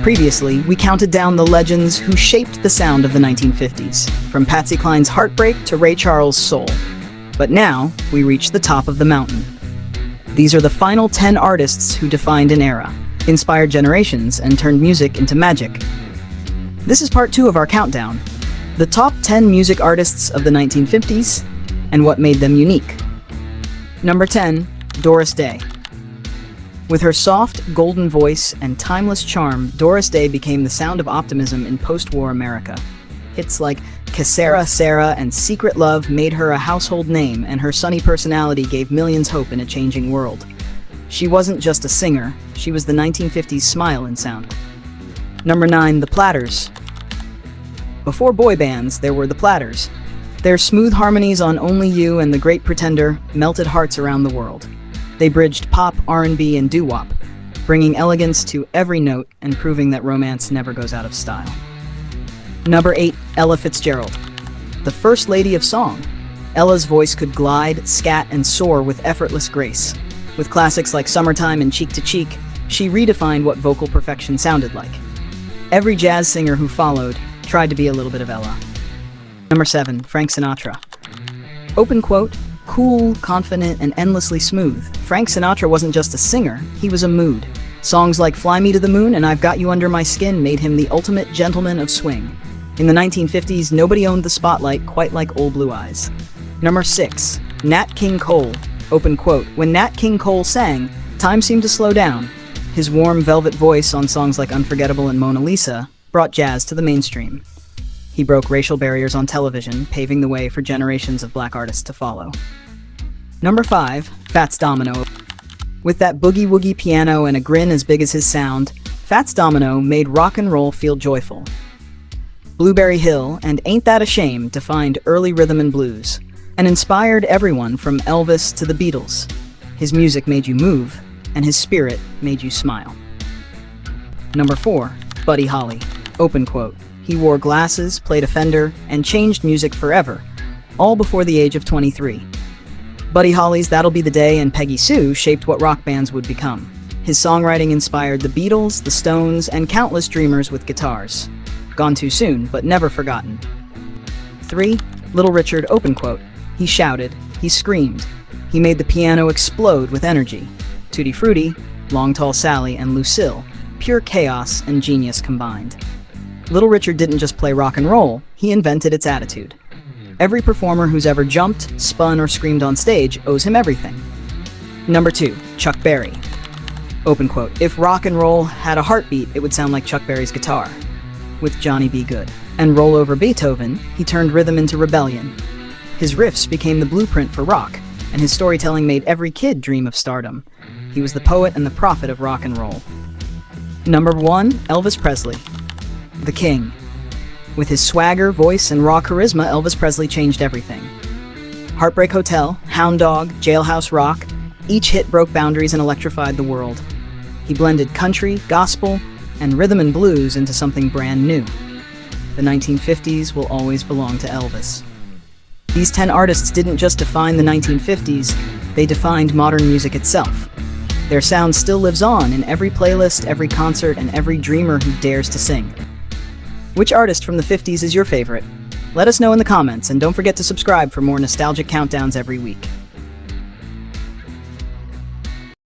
Previously, we counted down the legends who shaped the sound of the 1950s, from Patsy Cline's Heartbreak to Ray Charles' Soul. But now, we reach the top of the mountain. These are the final 10 artists who defined an era, inspired generations, and turned music into magic. This is part 2 of our countdown, the top 10 music artists of the 1950s, and what made them unique. Number 10, Doris Day. With her soft, golden voice and timeless charm, Doris Day became the sound of optimism in post-war America. Hits like Que Sera Sera and Secret Love made her a household name, and her sunny personality gave millions hope in a changing world. She wasn't just a singer, she was the 1950s smile in sound. Number 9, the Platters. Before boy bands, there were the Platters. Their smooth harmonies on Only You and The Great Pretender melted hearts around the world. They bridged pop, R&B, and doo-wop, bringing elegance to every note and proving that romance never goes out of style. Number 8, Ella Fitzgerald. The first lady of song. Ella's voice could glide, scat, and soar with effortless grace. With classics like Summertime and Cheek to Cheek, she redefined what vocal perfection sounded like. Every jazz singer who followed tried to be a little bit of Ella. Number 7, Frank Sinatra. Open quote, cool, confident, and endlessly smooth. Frank Sinatra wasn't just a singer, he was a mood. Songs like Fly Me to the Moon and I've Got You Under My Skin made him the ultimate gentleman of swing. In the 1950s, nobody owned the spotlight quite like Old Blue Eyes. Number 6, Nat King Cole. Open quote, when Nat King Cole sang, time seemed to slow down. His warm velvet voice on songs like Unforgettable and Mona Lisa brought jazz to the mainstream. He broke racial barriers on television, paving the way for generations of black artists to follow. Number 5, Fats Domino. With that boogie-woogie piano and a grin as big as his sound, Fats Domino made rock and roll feel joyful. Blueberry Hill and Ain't That a Shame defined early rhythm and blues, and inspired everyone from Elvis to the Beatles. His music made you move, and his spirit made you smile. Number 4, Buddy Holly. Open quote, he wore glasses, played a Fender, and changed music forever, all before the age of 23. Buddy Holly's That'll Be the Day and Peggy Sue shaped what rock bands would become. His songwriting inspired the Beatles, the Stones, and countless dreamers with guitars. Gone too soon, but never forgotten. 3, Little Richard. Open quote, he shouted, he screamed, he made the piano explode with energy. Tutti Frutti, Long Tall Sally, and Lucille, pure chaos and genius combined. Little Richard didn't just play rock and roll, he invented its attitude. Every performer who's ever jumped, spun, or screamed on stage owes him everything. Number 2, Chuck Berry. Open quote, if rock and roll had a heartbeat, it would sound like Chuck Berry's guitar. With Johnny B. Good and Roll Over Beethoven, he turned rhythm into rebellion. His riffs became the blueprint for rock, and his storytelling made every kid dream of stardom. He was the poet and the prophet of rock and roll. Number 1, Elvis Presley. The King. With his swagger, voice, and raw charisma, Elvis Presley changed everything. Heartbreak Hotel, Hound Dog, Jailhouse Rock, each hit broke boundaries and electrified the world. He blended country, gospel, and rhythm and blues into something brand new. The 1950s will always belong to Elvis. These 10 artists didn't just define the 1950s, they defined modern music itself. Their sound still lives on in every playlist, every concert, and every dreamer who dares to sing. Which artist from the 50s is your favorite? Let us know in the comments, and don't forget to subscribe for more nostalgic countdowns every week.